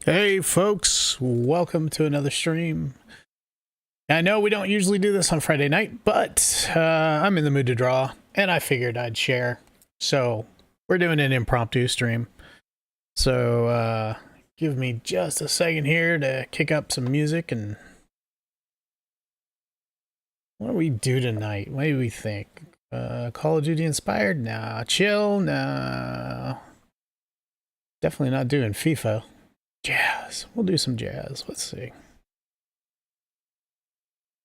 Hey folks, welcome to another stream. I know we don't usually do this on Friday night, but I'm in the mood to draw, and I figured I'd share. So we're doing an impromptu stream. So give me just a second here to kick up some music. And what do we do tonight? What do we think? Call of Duty inspired? Nah. Chill? Nah. Definitely not doing FIFA. Jazz. We'll do some jazz. Let's see.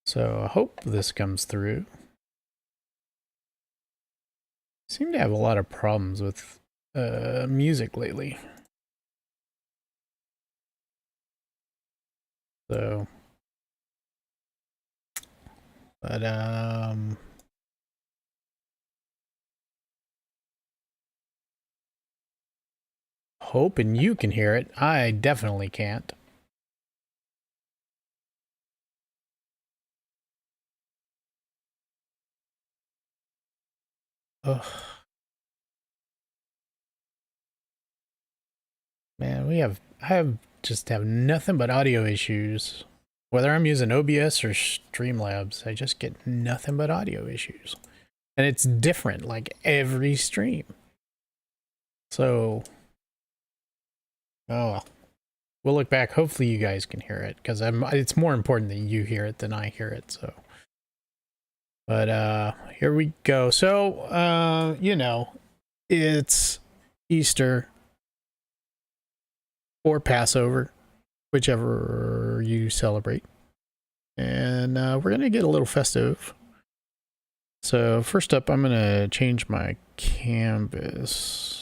So I hope this comes through. Seem to have a lot of problems with music lately. So, but hoping you can hear it. I definitely can't. Ugh. Man, I just have nothing but audio issues. Whether I'm using OBS or Streamlabs, I just get nothing but audio issues. And it's different like every stream. So, oh well. We'll look back. Hopefully you guys can hear it, because it's more important that you hear it than I hear it. So, but here we go. So, you know, it's Easter or Passover, whichever you celebrate. And we're going to get a little festive. So first up, I'm going to change my canvas.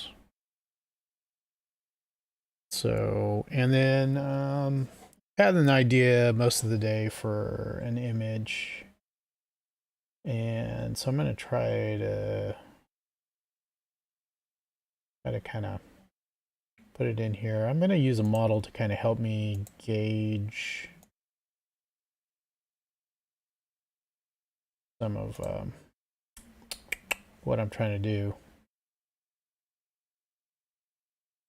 So, and then had an idea most of the day for an image. And so I'm going to try to kind of put it in here. I'm going to use a model to kind of help me gauge some of what I'm trying to do.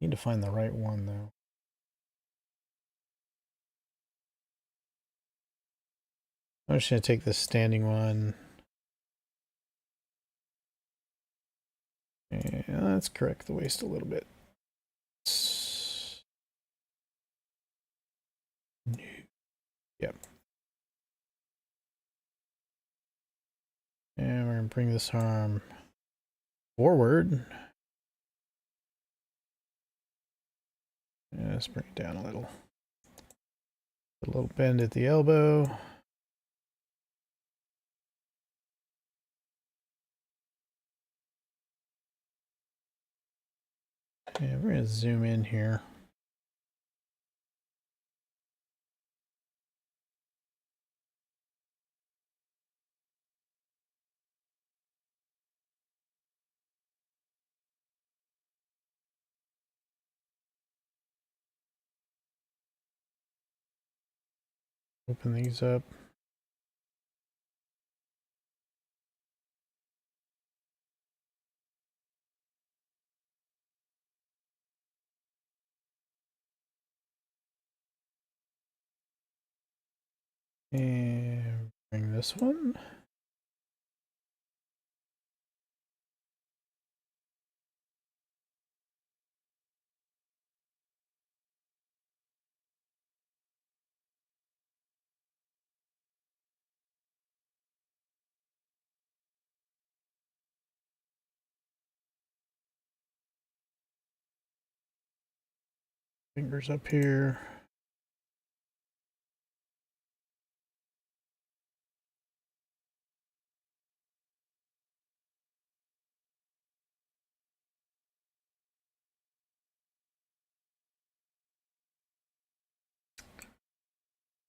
Need to find the right one though. I'm just going to take this standing one. And let's correct the waist a little bit. Yep. And we're going to bring this arm forward. And let's bring it down a little. A little bend at the elbow. And we're going to zoom in here. Open these up. And bring this one. Fingers up here.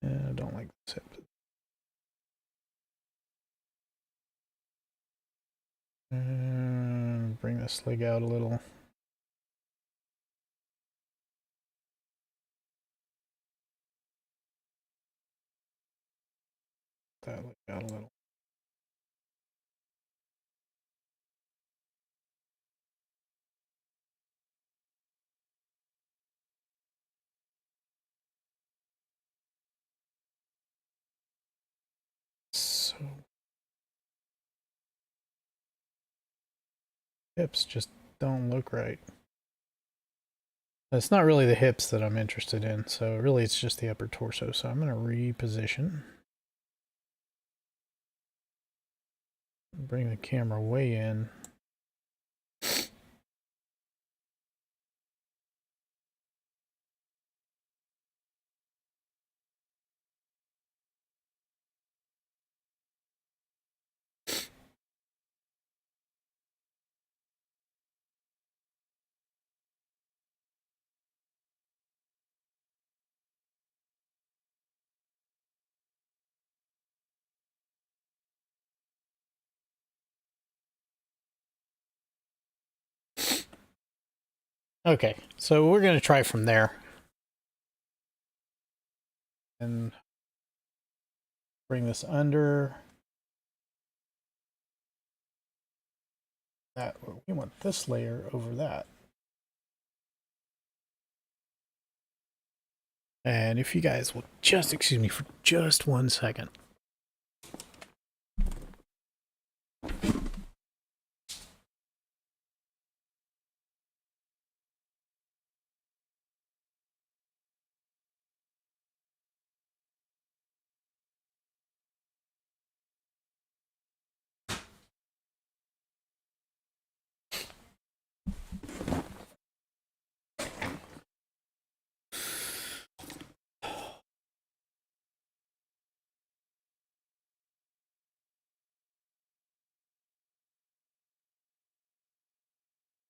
And I don't like this. And bring this leg out a little. That leg out a little. hips just don't look right. It's not really the hips that I'm interested in, so really it's just the upper torso. So I'm going to reposition. Bring the camera way in. Okay, so we're going to try from there. And bring this under. That we want this layer over that. And if you guys will just excuse me for just 1 second.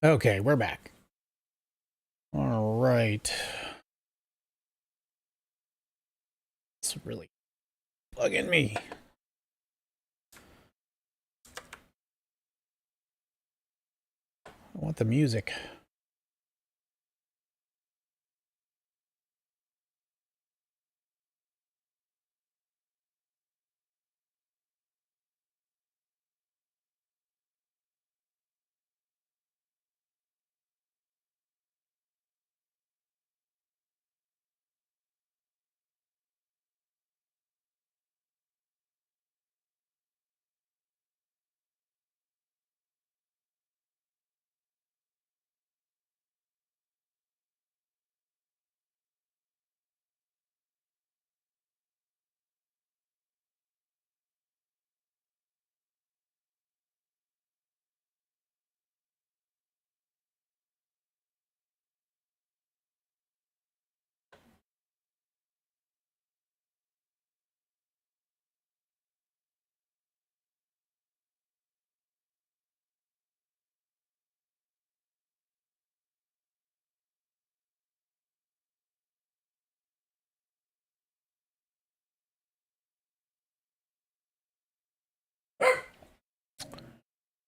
Okay, we're back. All right. It's really bugging me. I want the music.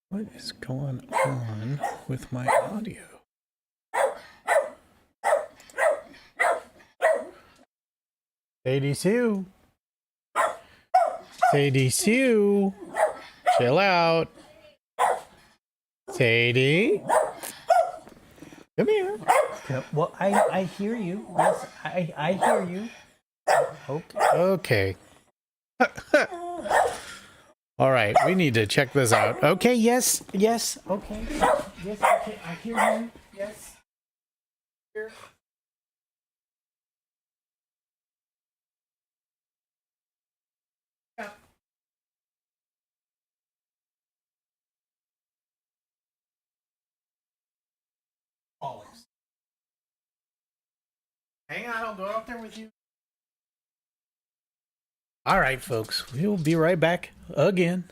What is going on with my audio? Sadie Sue. Sadie Sue. Chill out. Sadie. Come here. Well, I hear you. Yes, I hear you. Okay. All right, we need to check this out. Okay, yes. Okay. Yes, okay. I hear you. Yes. Here. Yeah. Always. Hang on, I'll go out there with you. All right, folks, we'll be right back again.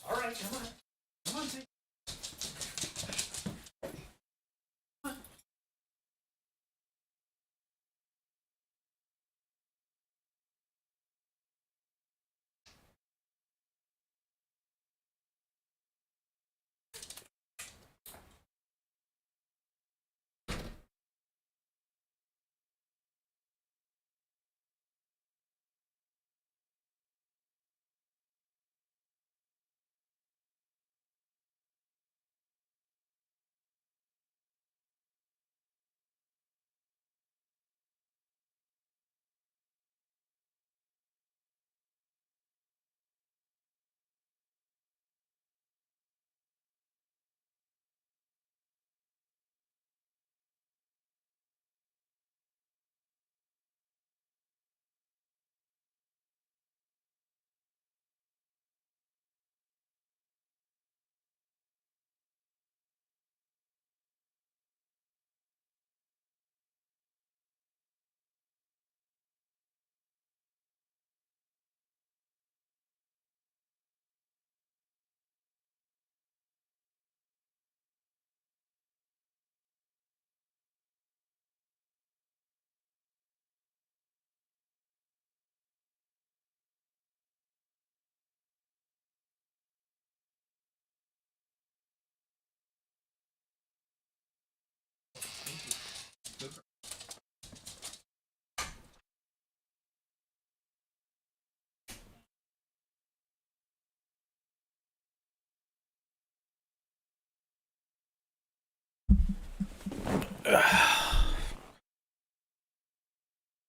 All right, come on. Come on, Zeke.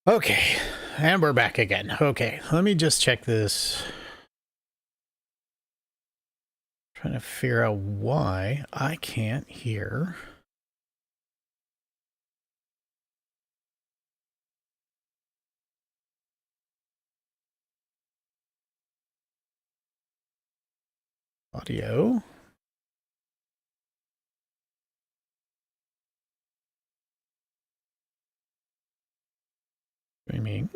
Okay, and we're back again. Okay, let me just check this. Trying to figure out why I can't hear. Audio. Streaming.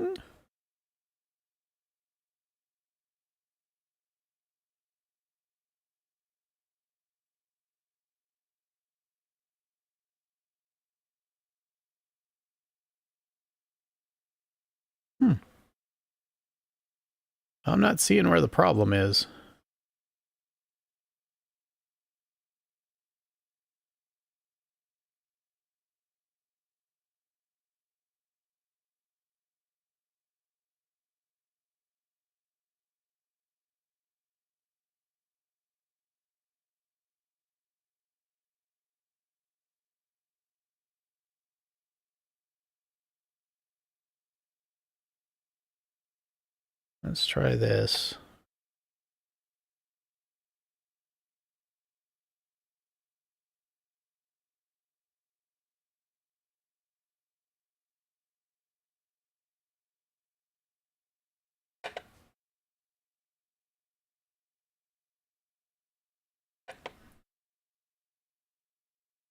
I'm not seeing where the problem is. Let's try this.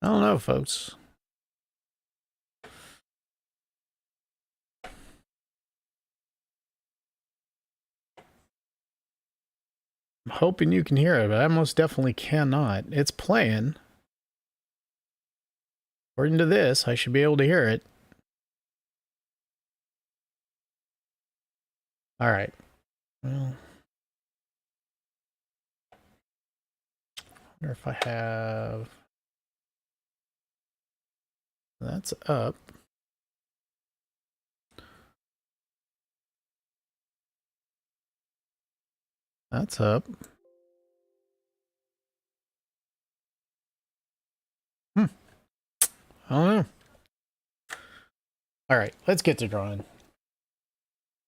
I don't know, folks. I'm hoping you can hear it, but I most definitely cannot. It's playing. According to this, I should be able to hear it. All right. Well, I wonder if I have... That's up. That's up. I don't know. All right, let's get to drawing.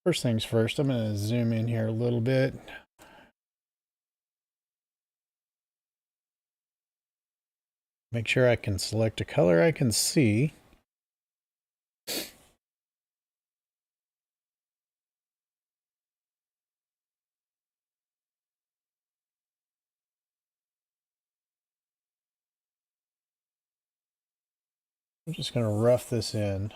First things first, I'm going to zoom in here a little bit. Make sure I can select a color I can see. I'm just going to rough this in.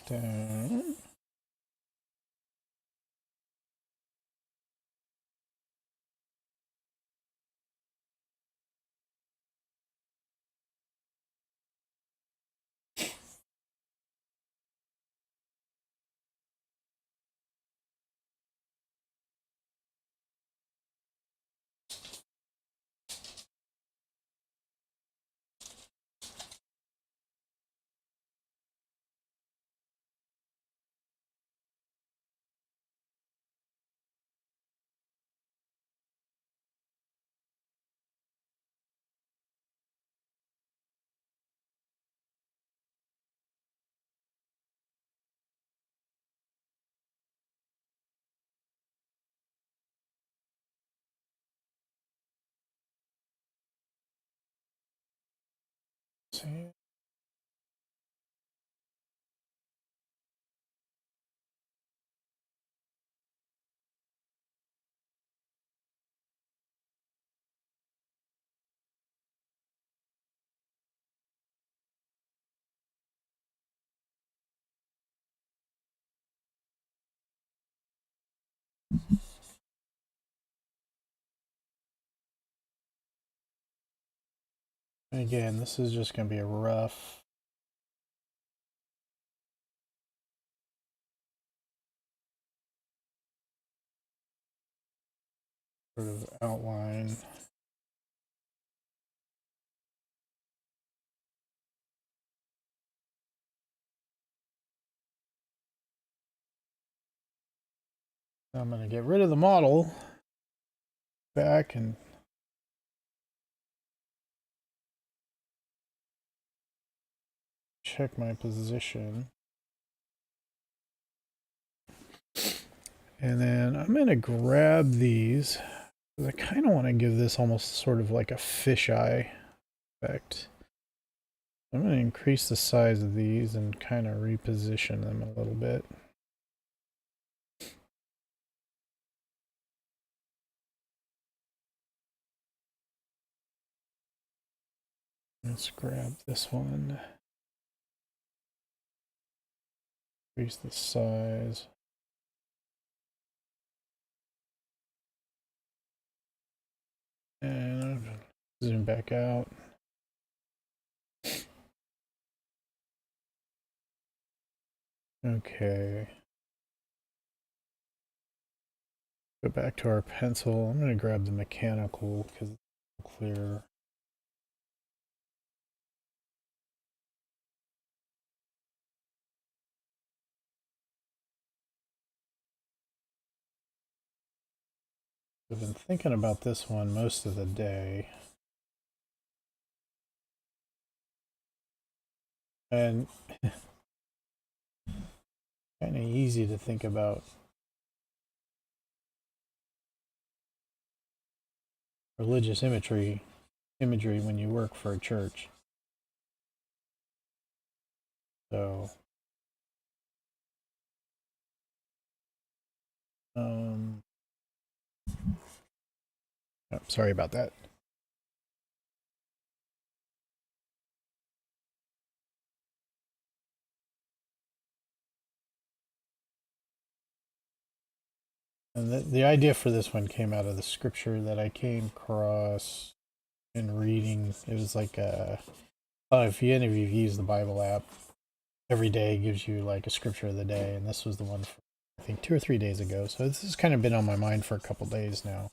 Down. See. Again, this is just going to be a rough sort of outline. I'm going to get rid of the model back and check my position. And then I'm going to grab these. I kind of want to give this almost sort of like a fisheye effect. I'm going to increase the size of these and kind of reposition them a little bit. Let's grab this one. Increase the size. And zoom back out. Okay. Go back to our pencil. I'm going to grab the mechanical because it's clearer. I've been thinking about this one most of the day. And kind of easy to think about religious imagery when you work for a church. So oh, sorry about that. And the idea for this one came out of the scripture that I came across in reading. It was like if any of you use the Bible app, every day gives you like a scripture of the day, and this was the one for, I think, 2 or 3 days ago. So this has kind of been on my mind for a couple days now.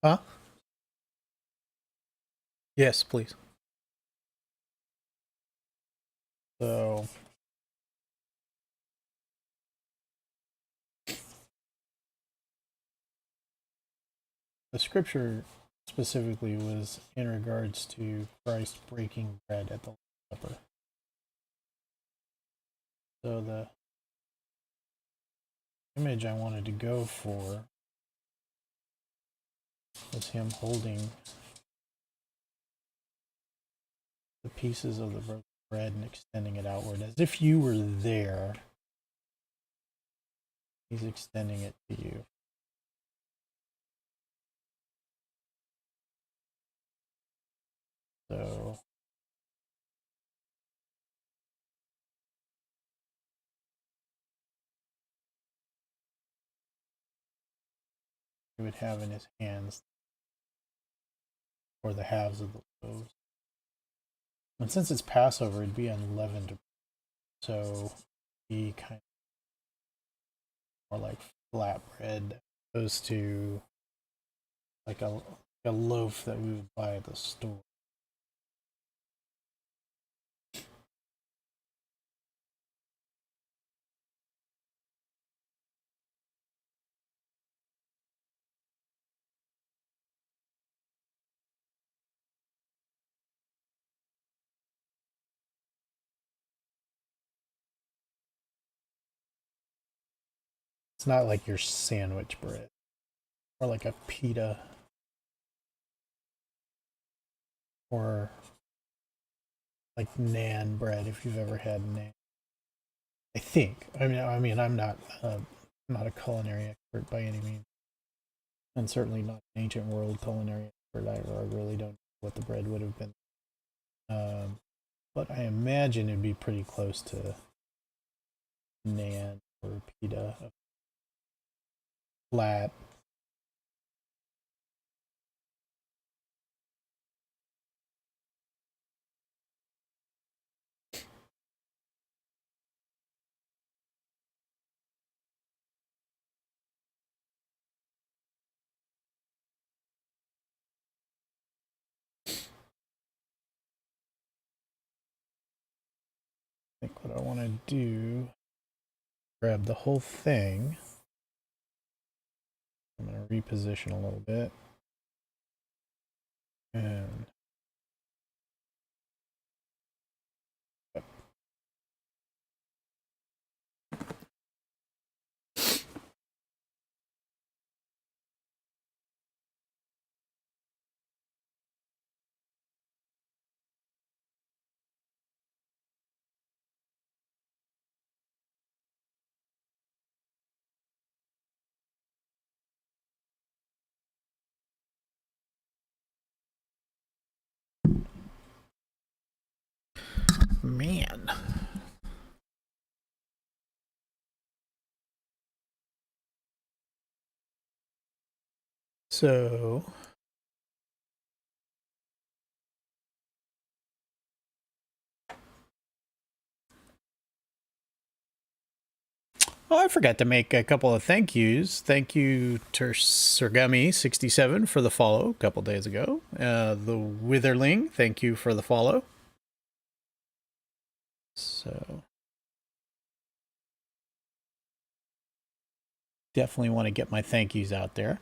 Huh? Yes, please. So the scripture specifically was in regards to Christ breaking bread at the Last Supper. So the image I wanted to go for was him holding the pieces of the bread and extending it outward as if you were there. He's extending it to you. So he would have in his hands, or the halves of the loaves. And since it's Passover, it'd be unleavened. So be kind of more like flat bread, opposed to like a loaf that we would buy at the store. It's not like your sandwich bread or like a pita or like naan bread if you've ever had naan. I think. I mean, I'm not a culinary expert by any means, and certainly not an ancient world culinary expert. I really don't know what the bread would have been. But I imagine it'd be pretty close to naan or pita, flat. I think what I want to do, grab the whole thing. I'm going to reposition a little bit. And man. So oh, I forgot to make a couple of thank yous. Thank you to Sergami67 for the follow a couple days ago. The Witherling, thank you for the follow. So definitely want to get my thank yous out there.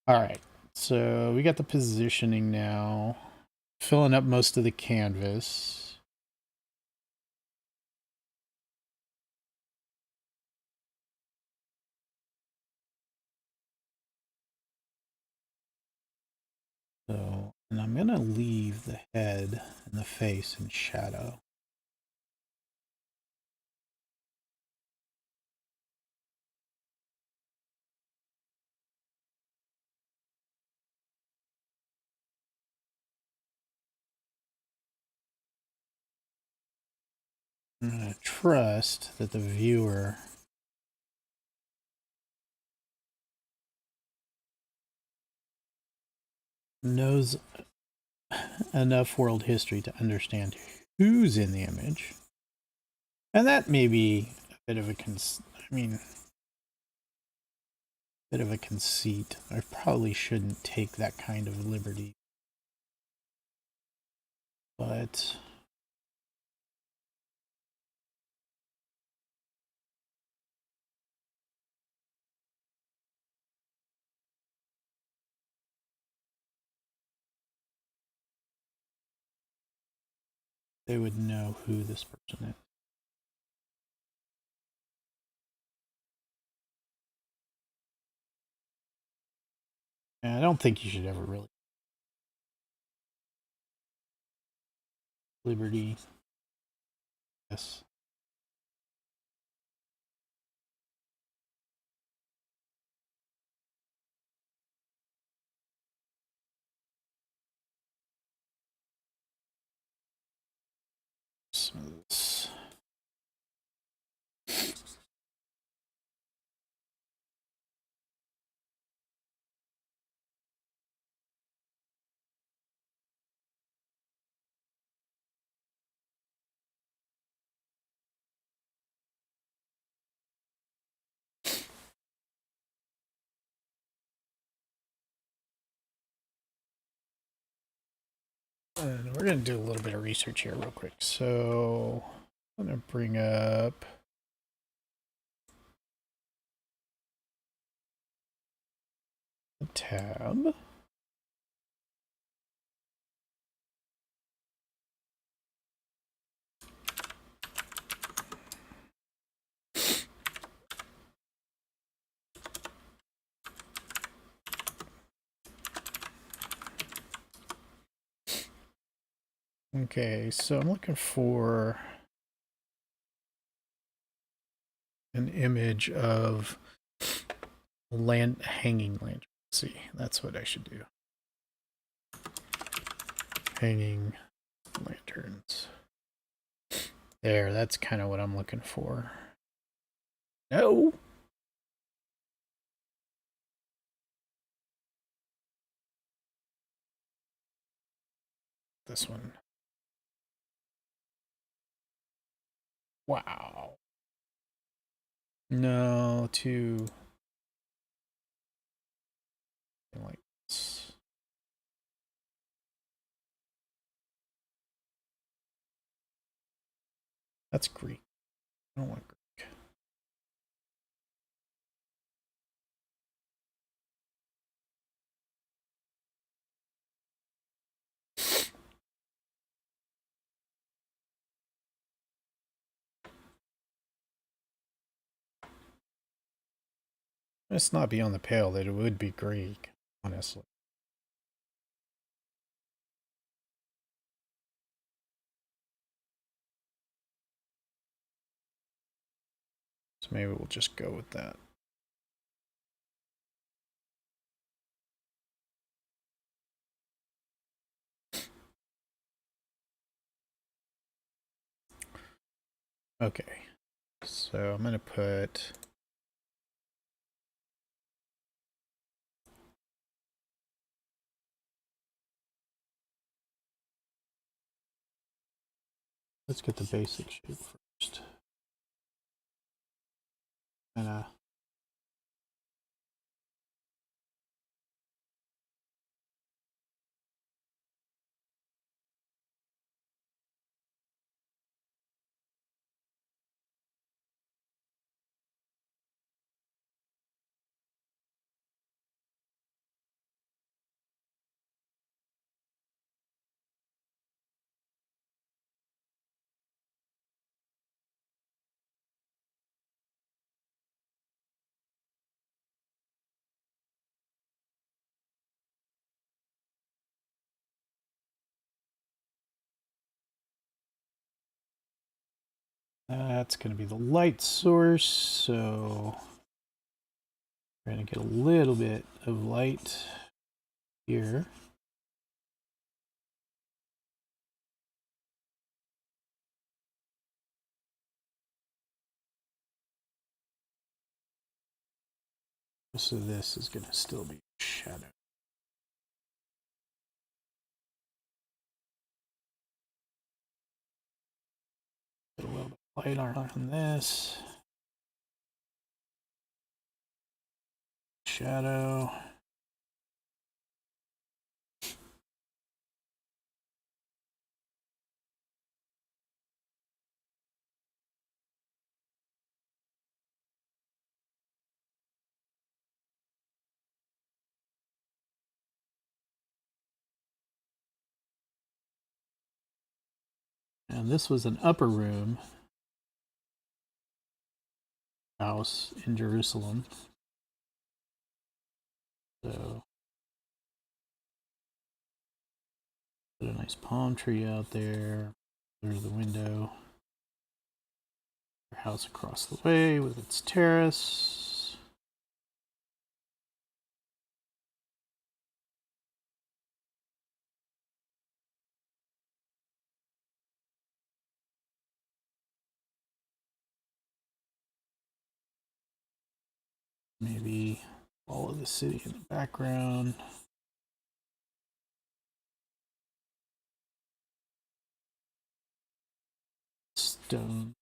All right, so we got the positioning now. Filling up most of the canvas. So, and I'm gonna leave the head and the face in shadow. I'm gonna trust that the viewer knows enough world history to understand who's in the image. And that may be a bit of a bit of a conceit. I probably shouldn't take that kind of liberty. But they would know who this person is. And I don't think you should ever really liberty. Yes. Some of this. And we're going to do a little bit of research here real quick. So I'm going to bring up the tab. Okay, so I'm looking for an image of hanging lantern. Let's see, that's what I should do. Hanging lanterns. There, that's kind of what I'm looking for. No. This one. Wow. No, too. Like this. That's Greek. I don't want Greek. It's not beyond the pale that it would be Greek, honestly. So maybe we'll just go with that. Okay, so I'm going to put let's get the basic shape first. And that's going to be the light source, so we're going to get a little bit of light here. So this is going to still be shadow. Put a little bit of light on this. Shadow. And this was an upper room house in Jerusalem. So put a nice palm tree out there. There's the window. House across the way with its terrace. Maybe all of the city in the background. Stone.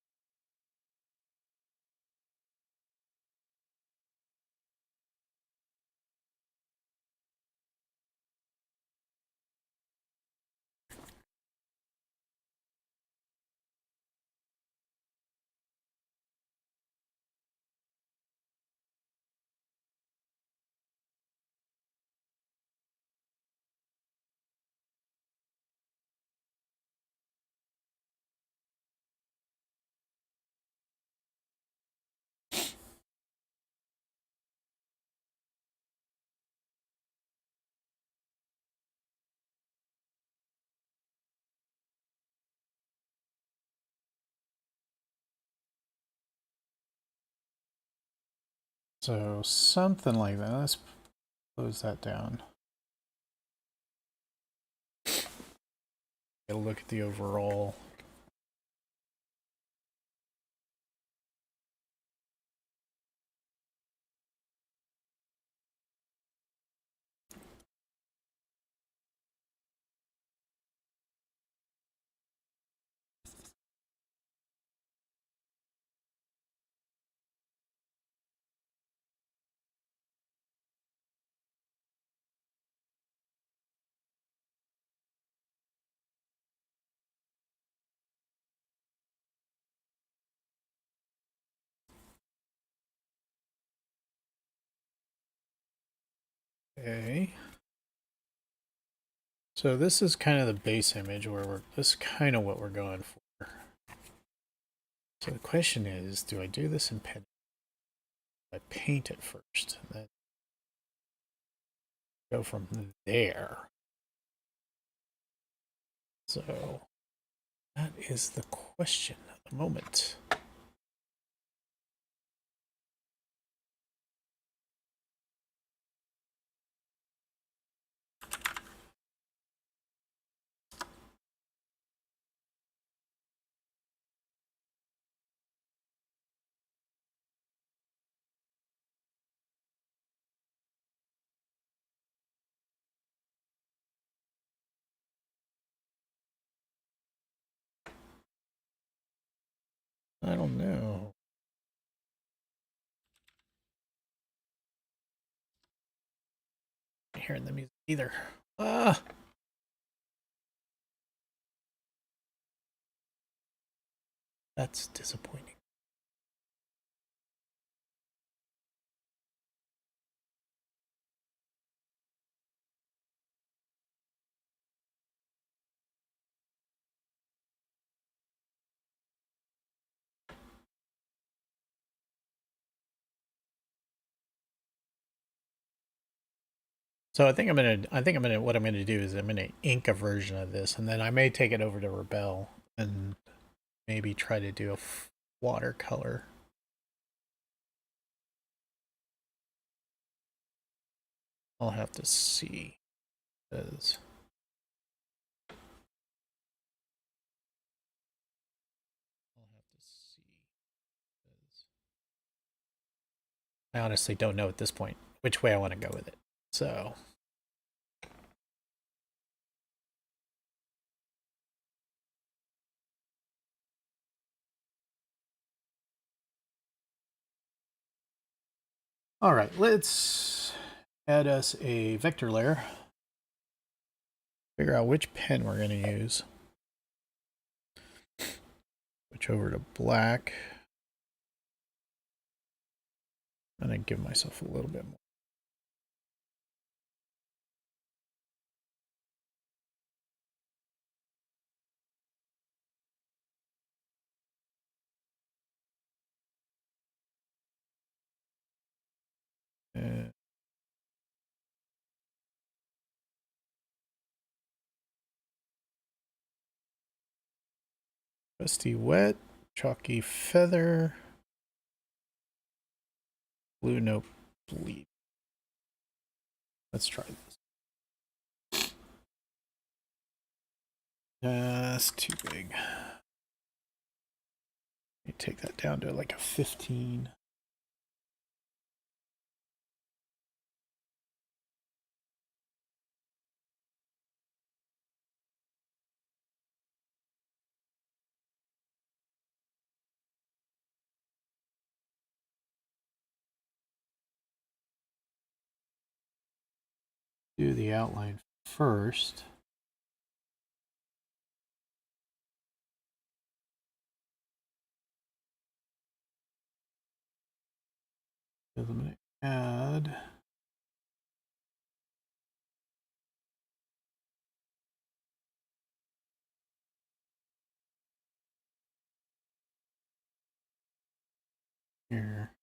So something like that. Let's close that down. Get a look at the overall. Okay. So this is kind of the base image where this is kind of what we're going for. So the question is, do I do this in pen? I paint it first, and then go from there. So that is the question at the moment. I don't know. Not hearing the music either. Ah, that's disappointing. So what I'm gonna do is I'm gonna ink a version of this, and then I may take it over to Rebel and maybe try to do a watercolor. I'll have to see. Because I'll have to see. I honestly don't know at this point which way I want to go with it. So all right, let's add us a vector layer. Figure out which pen we're going to use. Switch over to black. I'm going to give myself a little bit more. Rusty wet, chalky feather, blue note bleed. Let's try this. That's too big. Let me take that down to like a 15. Do the outline first. I'm going to add here.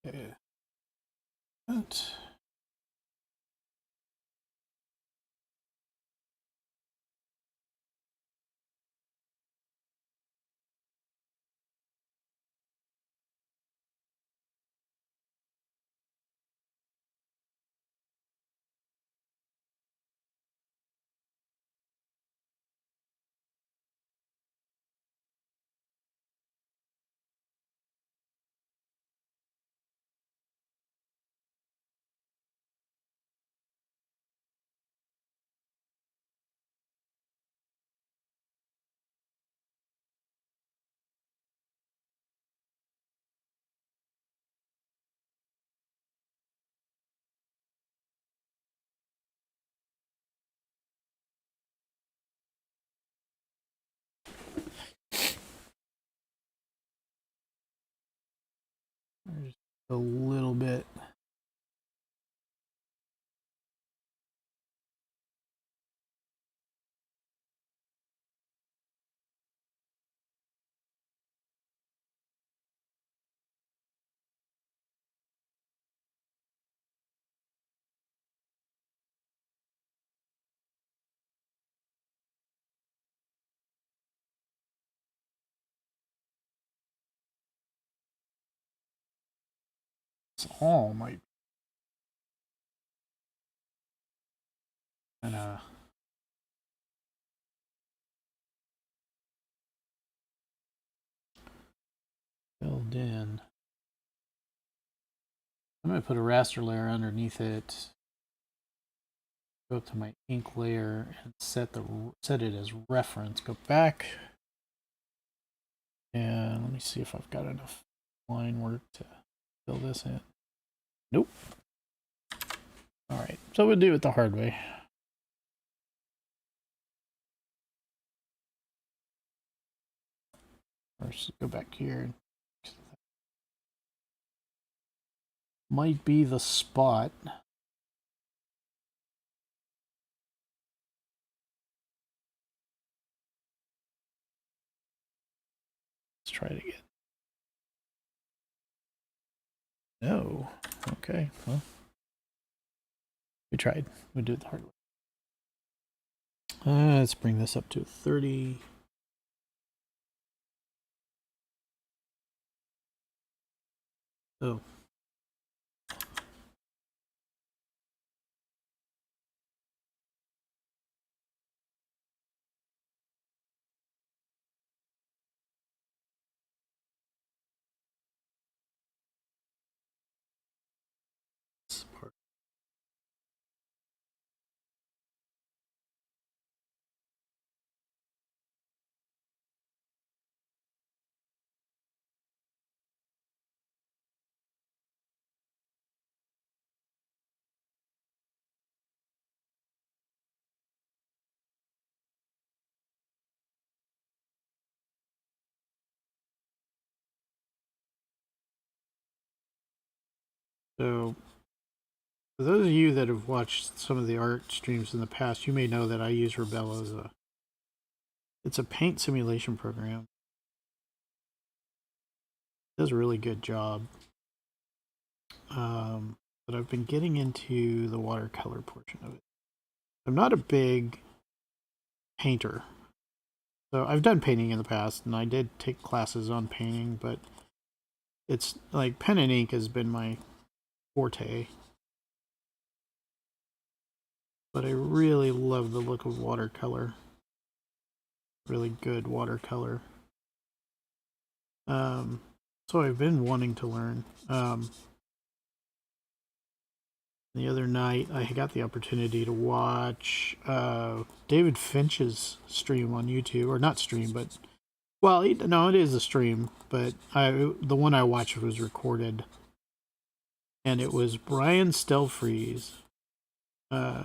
Okay. That. There's a little bit. It's all might kind of filled in. I'm going to put a raster layer underneath it. Go up to my ink layer and set it as reference. Go back. And let me see if I've got enough line work to fill this in. Nope. All right, so we'll do it the hard way. First, go back here. Might be the spot. Let's try it again. No. Okay, well. We tried. We do it the hard way. Let's bring this up to 30. Oh. So, for those of you that have watched some of the art streams in the past, you may know that I use Rebello as it's a paint simulation program. It does a really good job. But I've been getting into the watercolor portion of it. I'm not a big painter. So I've done painting in the past, and I did take classes on painting, but it's like pen and ink has been my forte. But I really love the look of watercolor. Really good watercolor. So I've been wanting to learn. The other night, I got the opportunity to watch David Finch's stream on YouTube, or not stream, but well, no, it is a stream, but the one I watched was recorded, and it was Brian Stelfreeze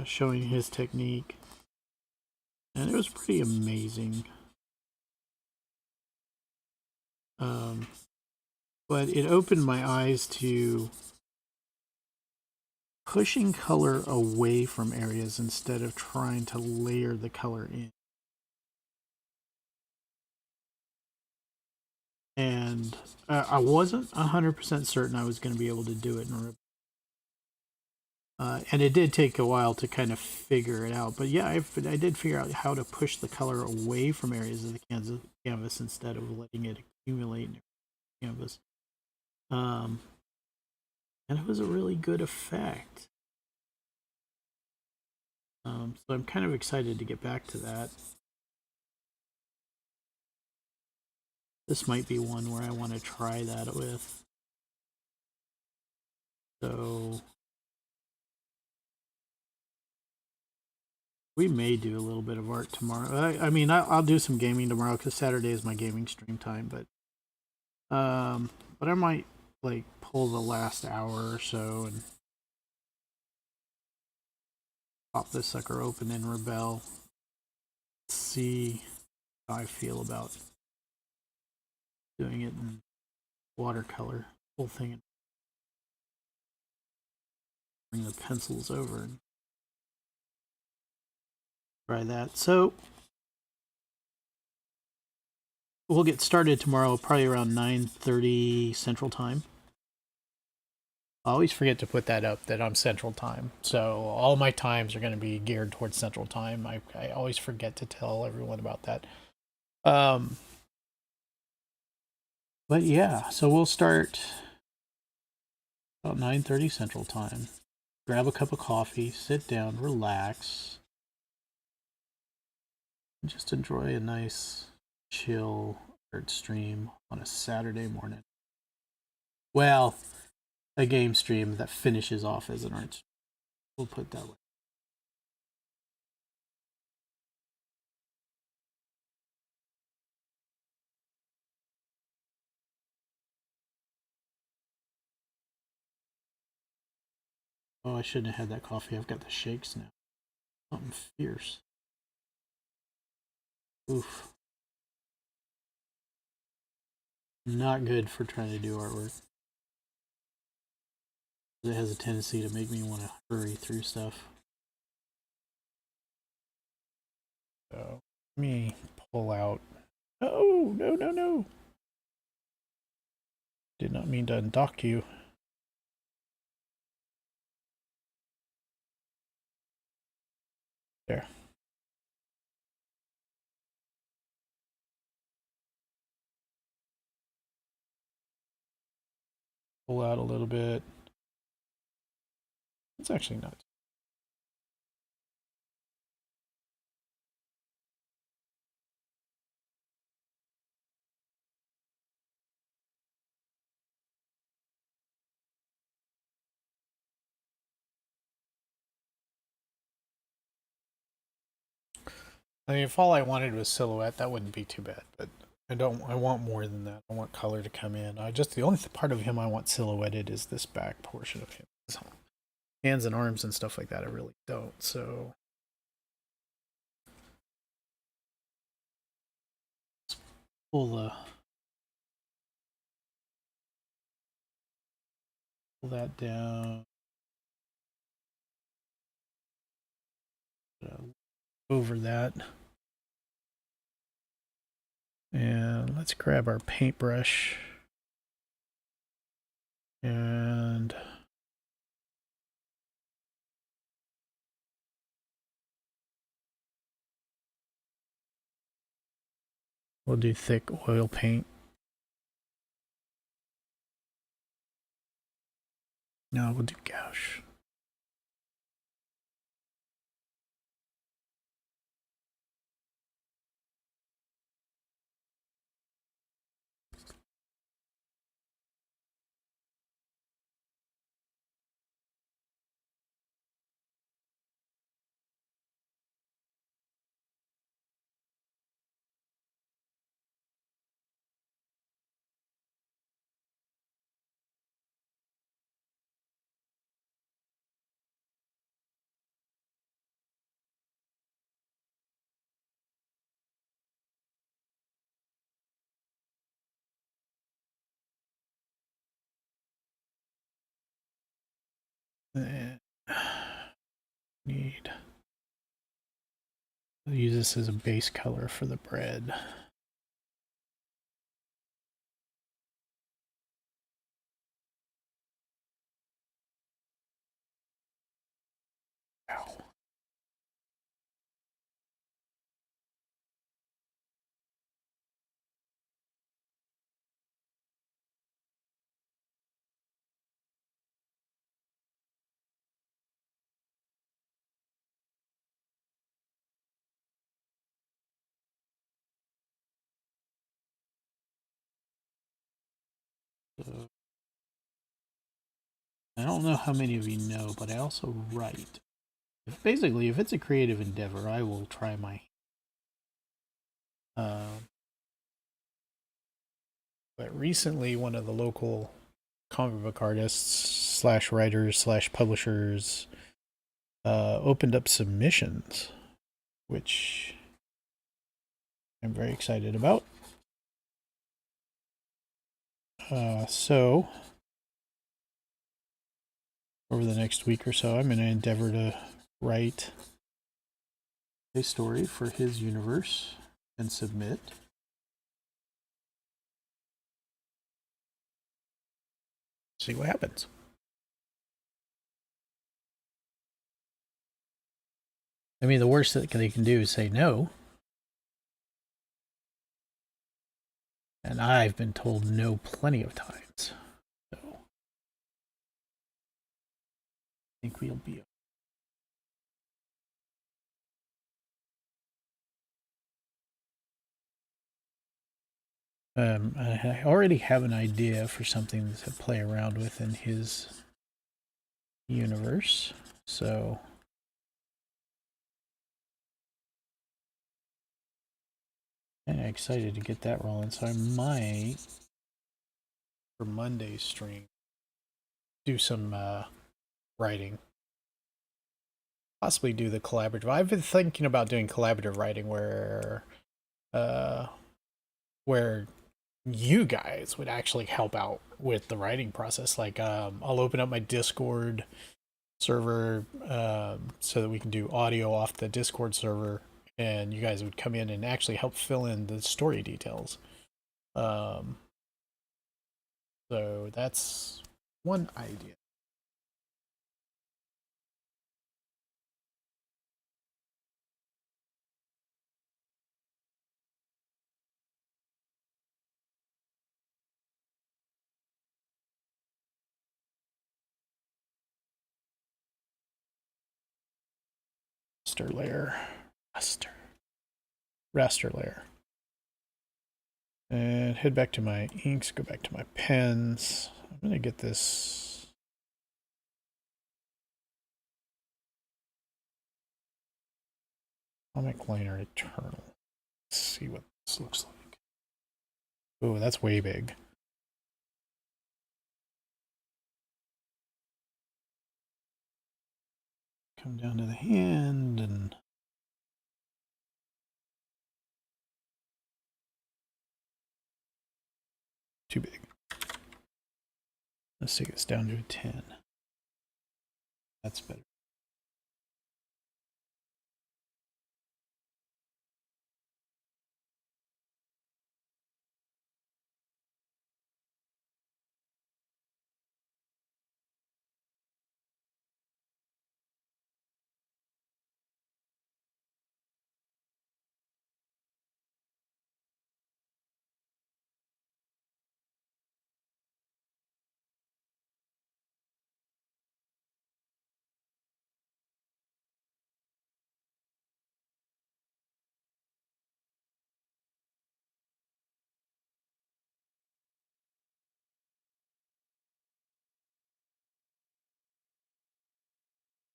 showing his technique, and it was pretty amazing. But it opened my eyes to pushing color away from areas instead of trying to layer the color in. and I wasn't 100% certain I was going to be able to do it in and it did take a while to kind of figure it out. But yeah, I did figure out how to push the color away from areas of the canvas instead of letting it accumulate in the canvas. And it was a really good effect. So I'm kind of excited to get back to that. This might be one where I want to try that with. So we may do a little bit of art tomorrow. I mean, I'll do some gaming tomorrow because Saturday is my gaming stream time. But I might like pull the last hour or so and pop this sucker open in Rebel. See how I feel about doing it in watercolor. Whole thing. Bring the pencils over and try that. So we'll get started tomorrow, probably around 9:30 Central Time. I always forget to put that up that I'm Central Time. So all my times are going to be geared towards Central Time. I always forget to tell everyone about that. But yeah, so we'll start about 9:30 Central Time. Grab a cup of coffee, sit down, relax, and just enjoy a nice chill art stream on a Saturday morning. Well, a game stream that finishes off as an art stream. We'll put it that way. Oh, I shouldn't have had that coffee. I've got the shakes now. Something fierce. Oof. Not good for trying to do artwork. It has a tendency to make me want to hurry through stuff. So let me pull out. Oh, no, no, no. Did not mean to undock you. There. Pull out a little bit. It's actually not. I mean, if all I wanted was silhouette, that wouldn't be too bad. But I want more than that. I want color to come in. The only part of him I want silhouetted is this back portion of him. His hands and arms and stuff like that, I really don't. So let's pull that down. Over that. And let's grab our paintbrush. And we'll do thick oil paint. No, we'll do gouache. Need. I'll use this as a base color for the bread. So, I don't know how many of you know, but I also write. Basically, if it's a creative endeavor, I will try my. But recently, one of the local comic book artists slash writers slash publishers opened up submissions, which I'm very excited about. So over the next week or so, I'm going to endeavor to write a story for his universe and submit. See what happens. I mean, the worst that they can do is say no. And I've been told no plenty of times. So I think we'll be. I already have an idea for something to play around with in his universe. So I'm excited to get that rolling. So I might, for Monday's stream, do some writing. Possibly do the collaborative. I've been thinking about doing collaborative writing where you guys would actually help out with the writing process. Like I'll open up my Discord server so that we can do audio off the Discord server, and you guys would come in and actually help fill in the story details. So that's one idea. Raster layer. Raster layer. And head back to my inks, go back to my pens. I'm going to get this. Comic Liner Eternal. Let's see what this looks like. Oh, that's way big. Come down to the hand and too big. Let's take this down to a 10. That's better.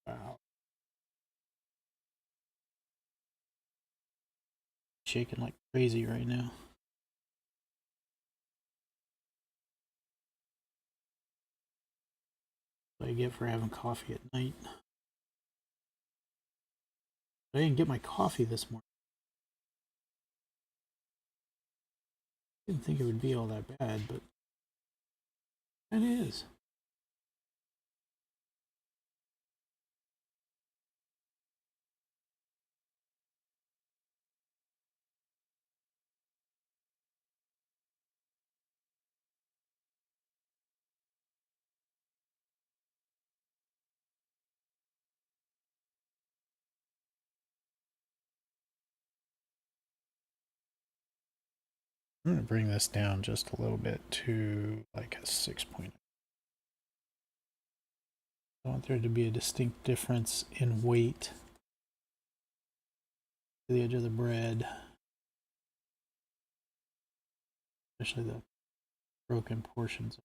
Wow. Shaking like crazy right now. What I get for having coffee at night. I didn't get my coffee this morning. Didn't think it would be all that bad, but it is. I'm going to bring this down just a little bit to like a 6.0. I want there to be a distinct difference in weight to the edge of the bread, especially the broken portions.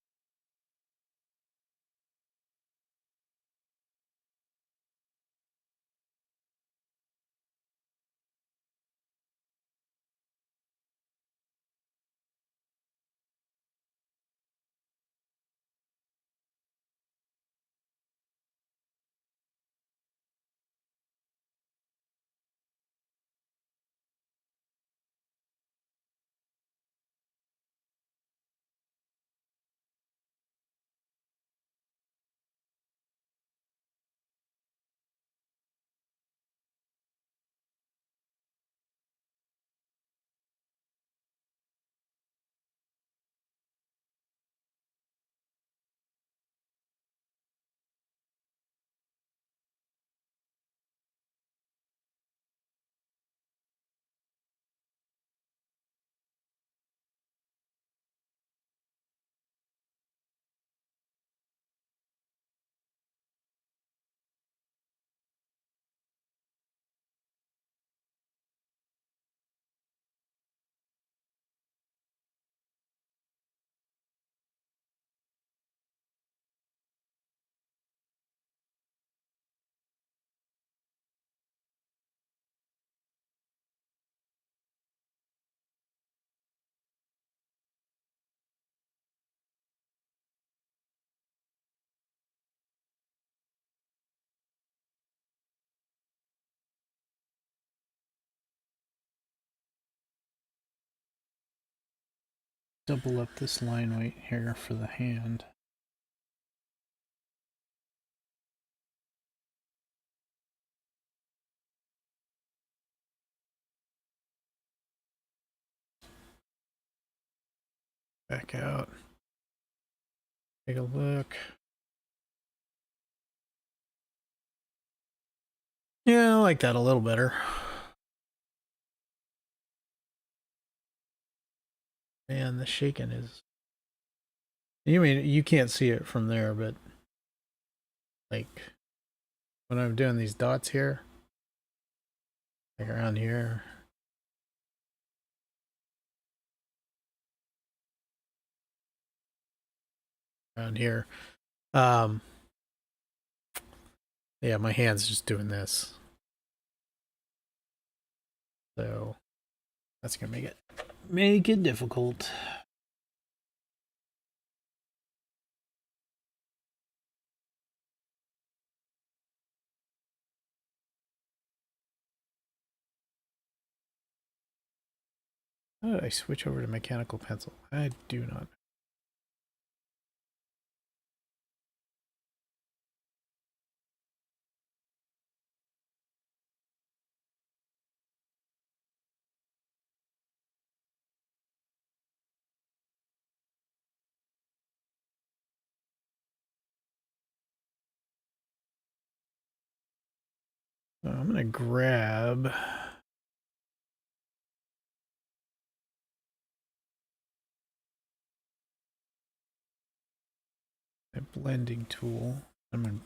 double up this line weight here for the hand. Back out. Take a look. Yeah, I like that a little better. Man, the shaking is... You mean, you can't see it from there, but... Like... When I'm doing these dots here... Like around here... Around here... Yeah, my hand's just doing this. So... That's gonna make it difficult. How did I switch over to mechanical pencil? I do not. So I'm gonna grab a blending tool. I'm gonna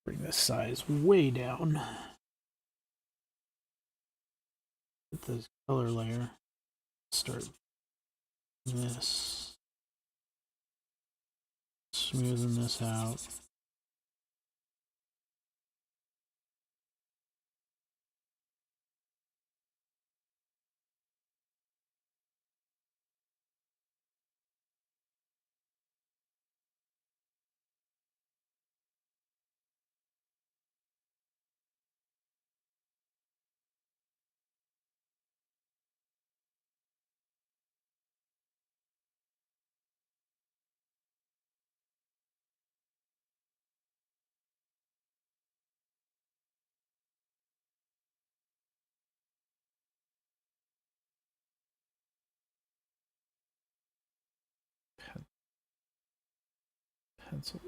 bring the size way down. Get this color layer. Start this. Smoothing this out. Pencil.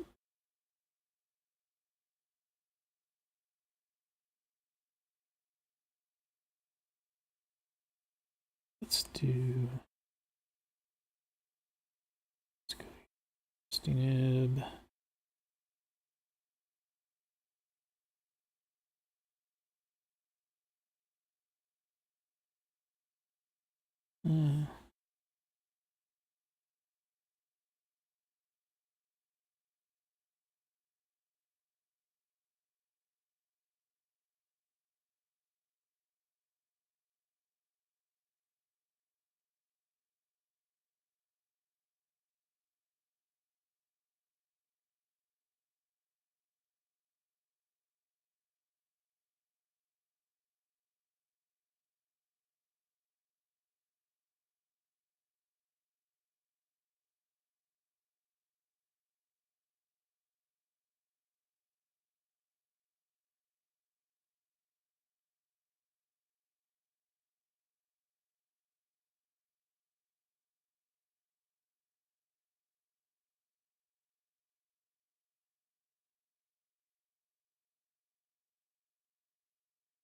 Let's do. Let's go. Rusty nib.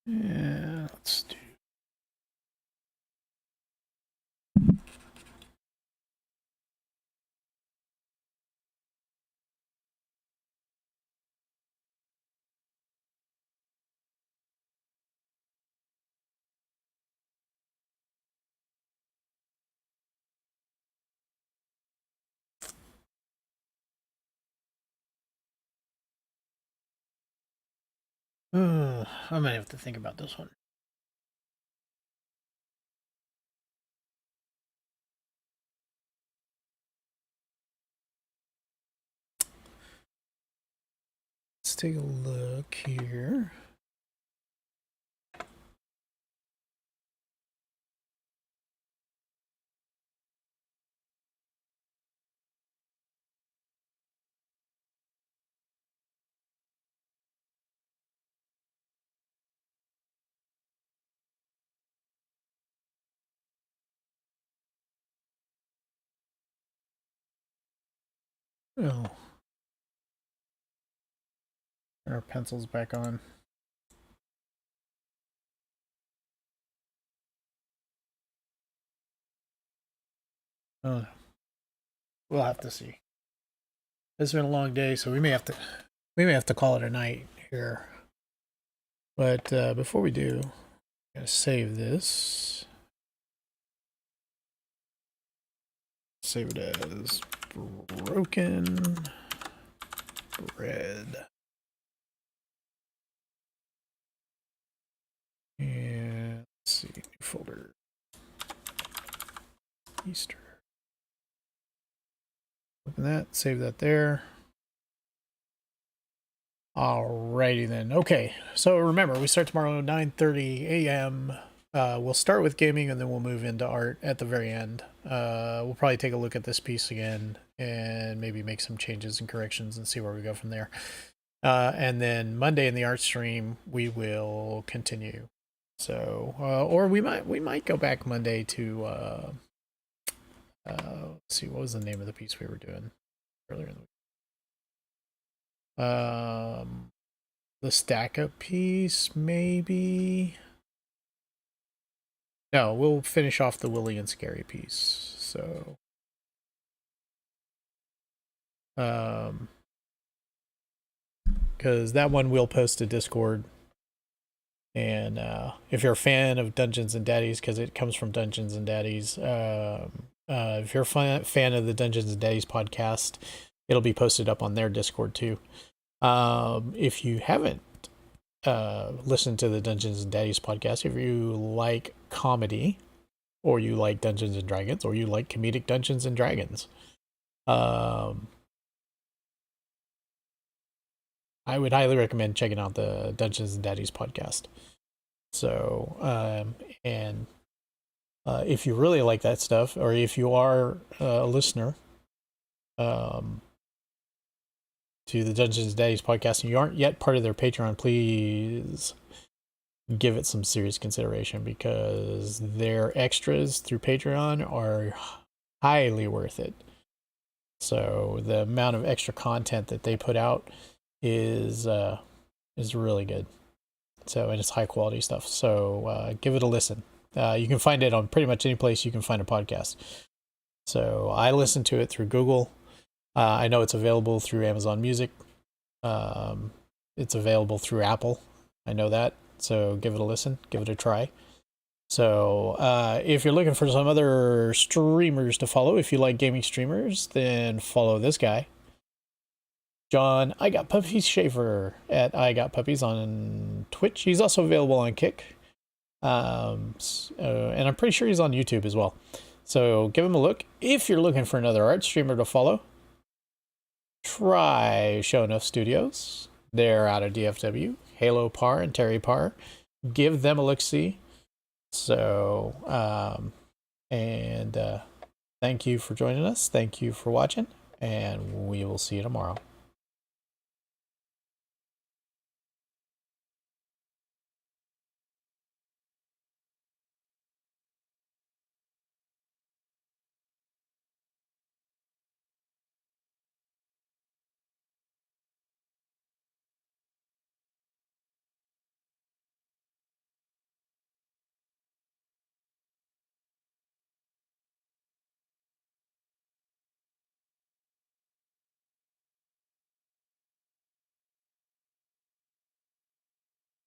Yeah, let's do. I might have to think about this one. Let's take a look here. Oh. Our pencils back on. Oh, we'll have to see. It's been a long day, so we may have to call it a night here. But before we do, I'm gonna save this. Save it as broken bread. And let's see, new folder. Easter. Open that, save that there. Alrighty then. Okay, so remember, we start tomorrow at 9:30 a.m. We'll start with gaming and then we'll move into art at the very end. We'll probably take a look at this piece again and maybe make some changes and corrections and see where we go from there. And then Monday in the art stream, we will continue. So, or we might go back Monday to, let's see, what was the name of the piece we were doing earlier in the week? The stack up piece, maybe. No, we'll finish off the Willy and Scary piece. So, because that one we'll post to Discord. And if you're a fan of Dungeons and Daddies, because it comes from Dungeons and Daddies, if you're a fan of the Dungeons and Daddies podcast, it'll be posted up on their Discord too. If you haven't listened to the Dungeons and Daddies podcast, if you like comedy, or you like Dungeons and Dragons, or you like comedic Dungeons and Dragons, I would highly recommend checking out the Dungeons and Daddies podcast. So, if you really like that stuff, or if you are a listener to the Dungeons and Daddies podcast and you aren't yet part of their Patreon, please give it some serious consideration, because their extras through Patreon are highly worth it. So the amount of extra content that they put out is really good. So, and it's high quality stuff. So give it a listen. You can find it on pretty much any place you can find a podcast. So I listen to it through Google. I know it's available through Amazon Music. It's available through Apple. I know that. So give it a listen. Give it a try. So if you're looking for some other streamers to follow, if you like gaming streamers, then follow this guy, John I Got Puppies Schaefer at I Got Puppies on Twitch. He's also available on Kick. And I'm pretty sure he's on YouTube as well. So give him a look. If you're looking for another art streamer to follow, try Show Enough Studios. They're out of DFW. Halo Parr and Terry Parr. Give them a look-see. So, thank you for joining us. Thank you for watching. And we will see you tomorrow.